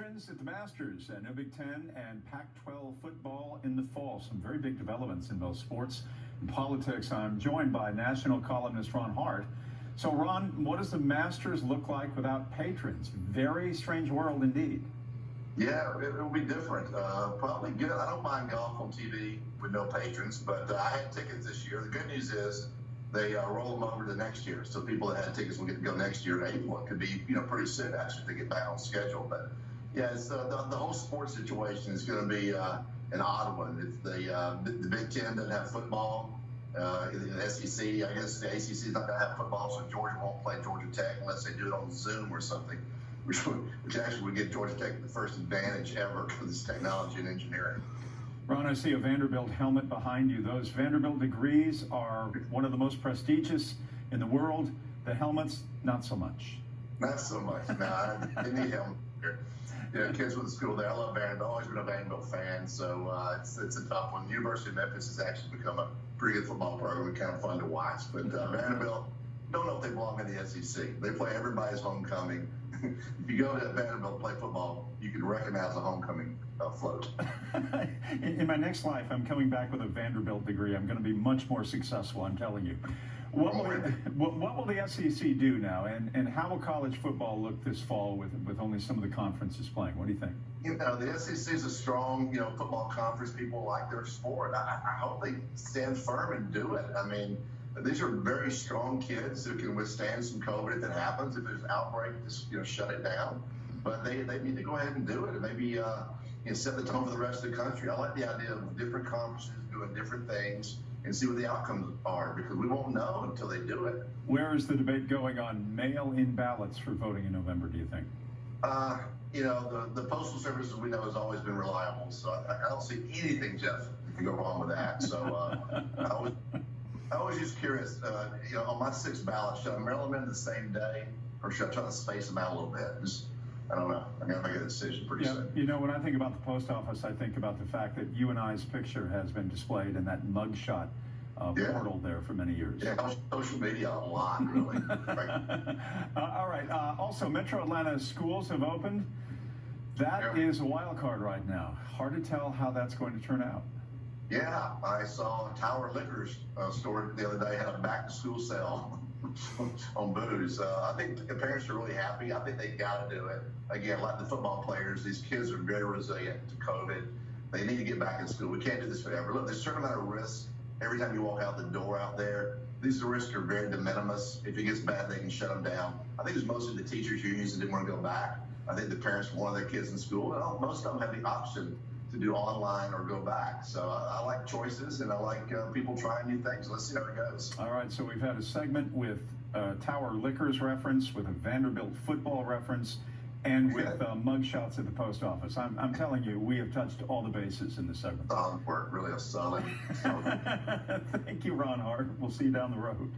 patrons at the Masters, no Big Ten and Pac-12 football in the fall. Some very big developments in both sports and politics. I'm joined by national columnist Ron Hart. So, Ron, what does the Masters look like without patrons? Very strange world indeed. Yeah, it'll be different. Probably good. I don't mind golf on TV with no patrons, but I had tickets this year. The good news is they roll them over to next year, so people that had tickets will get to go next year in April. It could be, pretty soon actually to get back on schedule. But yeah, it's, the whole sports situation is going to be an odd one. If the Big Ten doesn't have football, the SEC, I guess the ACC is not going to have football, so Georgia won't play Georgia Tech unless they do it on Zoom or something, which actually would give Georgia Tech the first advantage ever for this technology and engineering. Ron, I see a Vanderbilt helmet behind you. Those Vanderbilt degrees are one of the most prestigious in the world. The helmets, not so much. Not so much. No, they need helmets here. Kids with the school there. I love Vanderbilt. Always been a Vanderbilt fan, so it's a tough one. The University of Memphis has actually become a pretty good football program and kind of fun to watch. But Vanderbilt, don't know if they belong in the SEC. They play everybody's homecoming. If you go to Vanderbilt and play football, you can recognize a homecoming float. In my next life, I'm coming back with a Vanderbilt degree. I'm going to be much more successful, I'm telling you. What will the SEC do now, and how will college football look this fall with only some of the conferences playing? What do you think? The SEC is a strong, football conference. People like their sport. I hope they stand firm and do it. I mean, these are very strong kids who can withstand some COVID if it happens. If there's an outbreak, just shut it down. But they need to go ahead and do it, and maybe set the tone for the rest of the country. I like the idea of different conferences doing different things and see what the outcomes are, because we won't know until they do it. Where is the debate going on mail-in ballots for voting in November, do you think? The Postal Service, as we know, has always been reliable, so I don't see anything, Jeff, that can go wrong with that. So I was just curious, on my 6 ballots, should I mail them in the same day, or should I try to space them out a little bit? I don't know. I got to make a decision pretty soon. When I think about the post office, I think about the fact that you and I's picture has been displayed in that mugshot portal there for many years. Yeah, social media a lot, really. All right. Also, Metro Atlanta schools have opened. That is a wild card right now. Hard to tell how that's going to turn out. Yeah, I saw Tower Liquors store the other day had a back-to-school sale on booze. I think the parents are really happy. I think they got to do it. Again, like the football players, these kids are very resilient to COVID. They need to get back in school. We can't do this forever. Look, there's a certain amount of risk every time you walk out the door out there. These risks are very de minimis. If it gets bad, they can shut them down. I think it's mostly the teachers' unions that didn't want to go back. I think the parents want their kids in school, and most of them have the option to do online or go back. So I like choices, and I like people trying new things. Let's see how it goes. All right, so we've had a segment with Tower Liquors reference, with a Vanderbilt football reference, and with mugshots at the post office. I'm telling you, we have touched all the bases in this segment. Solid work, really a solid. Thank you, Ron Hart. We'll see you down the road.